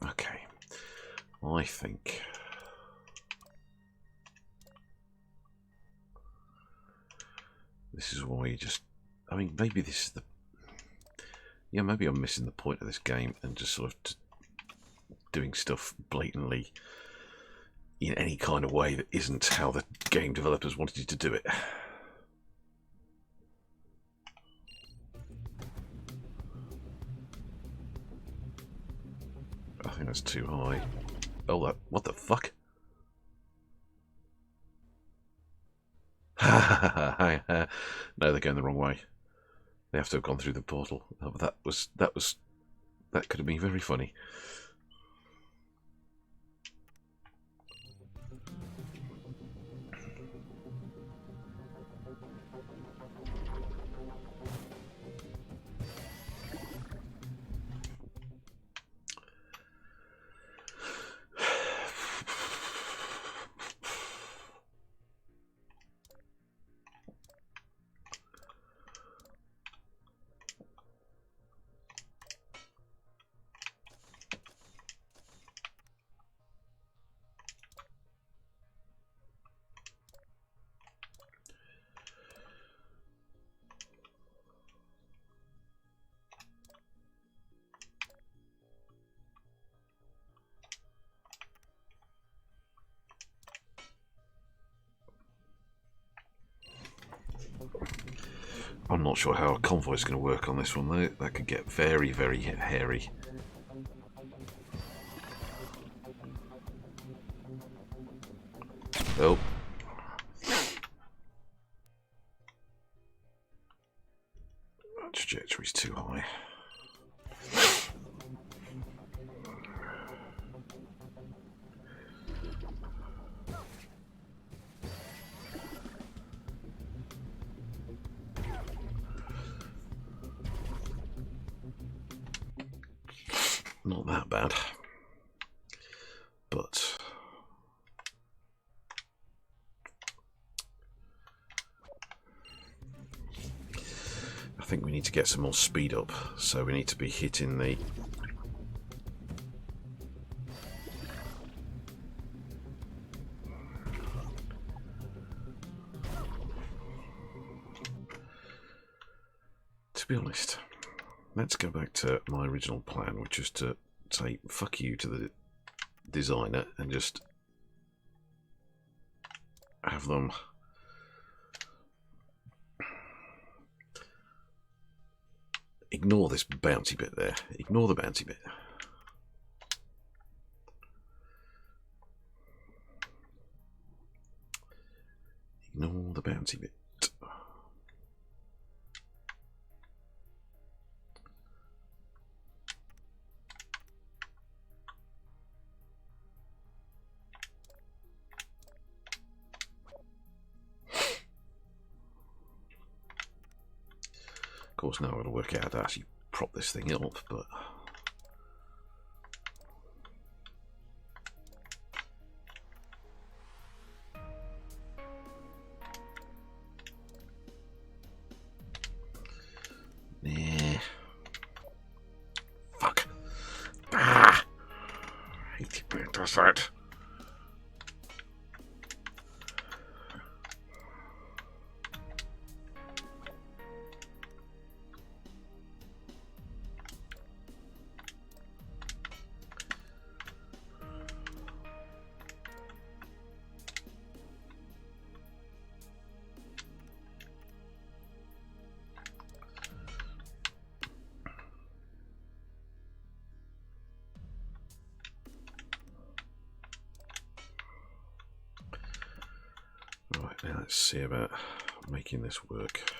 Okay. I think... This is why you just... I mean, maybe this is the... Yeah, maybe I'm missing the point of this game and just sort of doing stuff blatantly in any kind of way that isn't how the game developers wanted you to do it. I think that's too high. Oh, what the fuck? No, they're going the wrong way. They have to have gone through the portal. Oh, that could have been very funny. I'm not sure how a convoy is going to work on this one though. That could get very, very hairy. Oh. That trajectory's too high. Not that bad, but think we need to get some more speed up, so we need to be hitting the... To be honest, let's go back to my original plan, which is to say fuck you to the designer and just have them ignore this bouncy bit there. Ignore the bouncy bit. Ignore the bouncy bit. Of course, now I've got to work out how to actually prop this thing up, but... Nah. Fuck. Ah! I hate it when it does that. Right, now let's see about making this work.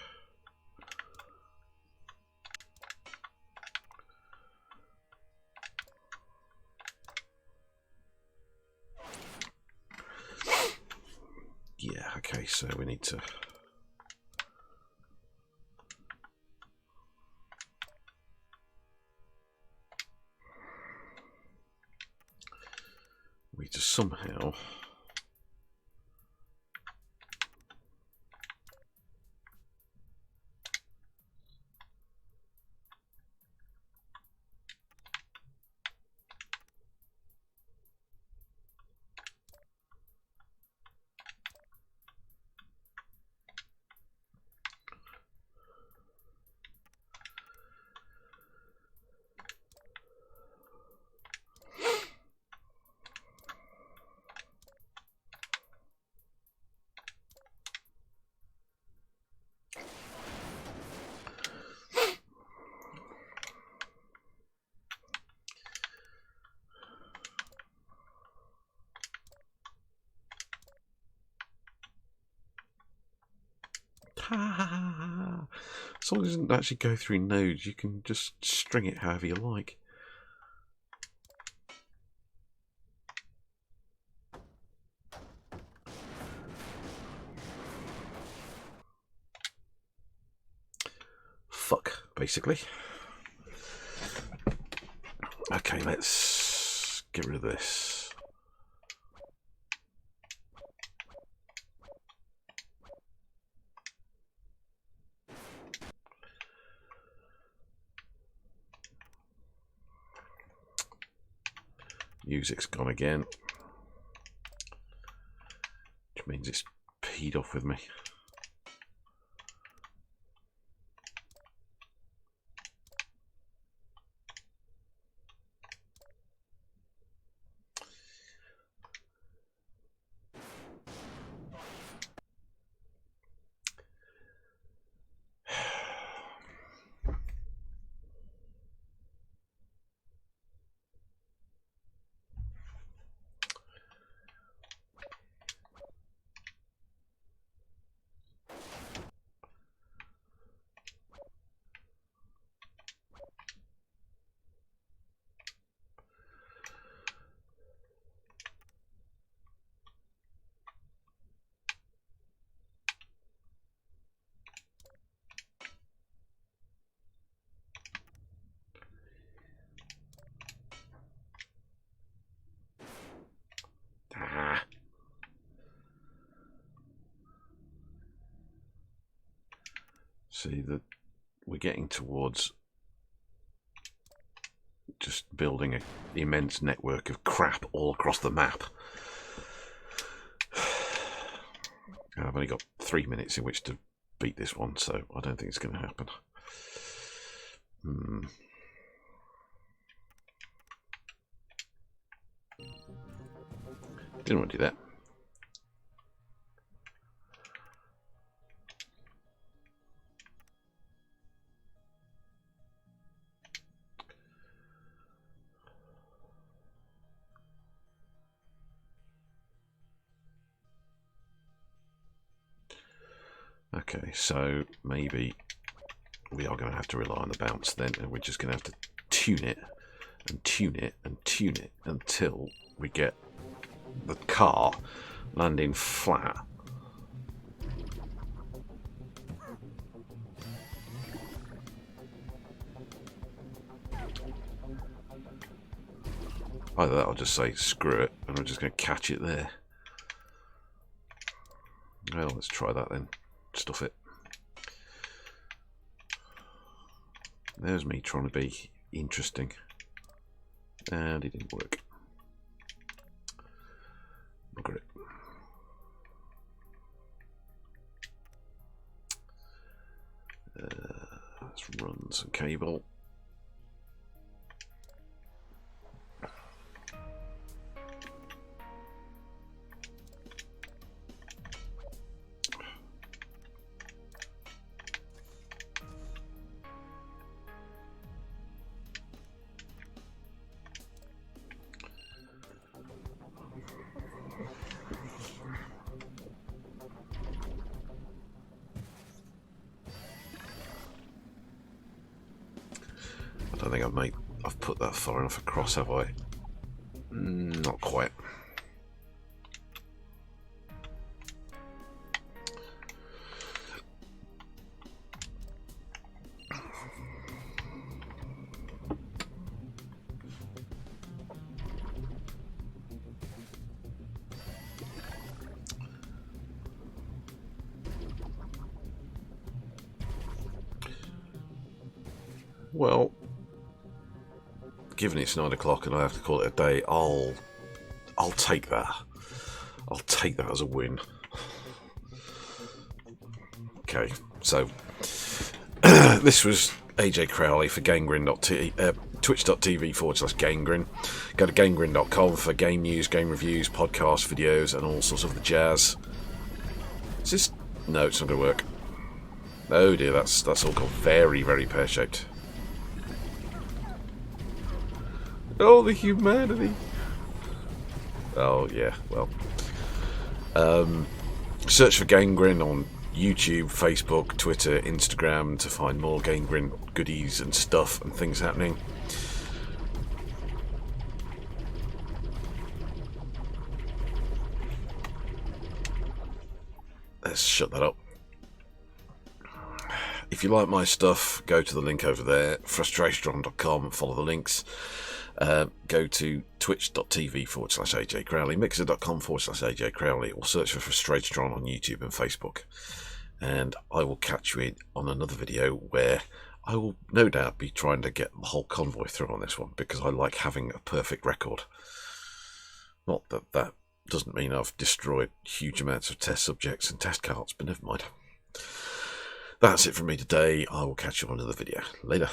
Yeah, okay, so we need to... We need to somehow... As long as it doesn't actually go through nodes, you can just string it however you like. Fuck, basically. Okay, let's get rid of this. Music's gone again, which means it's peed off with me. See, the we're getting towards just building an immense network of crap all across the map. And I've only got 3 minutes in which to beat this one, so I don't think it's going to happen. Didn't want to do that. Okay, so maybe we are going to have to rely on the bounce then, and we're just going to have to tune it and tune it and tune it until we get the car landing flat. Either that, I'll just say screw it, and we're just going to catch it there. Well, let's try that then. Stuff it. There's me trying to be interesting, and it didn't work. Look at it. Let's run some cable. I don't think I've put that far enough across, have I? Not quite. Well, given it's 9 o'clock and I have to call it a day, I'll take that. I'll take that as a win. Okay, so this was AJ Crowley for twitch.tv/Gangrene. Go to gangrene.com for game news, game reviews, podcast videos, and all sorts of the jazz. Is this? No, it's not going to work. Oh dear, that's all gone very, very pear-shaped. Oh, the humanity. Oh, yeah, well. Search for Gangrene on YouTube, Facebook, Twitter, Instagram to find more Gangrene goodies and stuff and things happening. Let's shut that up. If you like my stuff, go to the link over there, Frustratotron.com, and follow the links. Go to twitch.tv/AJ Crowley, mixer.com/AJ Crowley, or search for Frustratotron on YouTube and Facebook. And I will catch you in on another video where I will no doubt be trying to get the whole convoy through on this one, because I like having a perfect record. Not that that doesn't mean I've destroyed huge amounts of test subjects and test carts, but never mind. That's it from me today. I will catch you on another video. Later.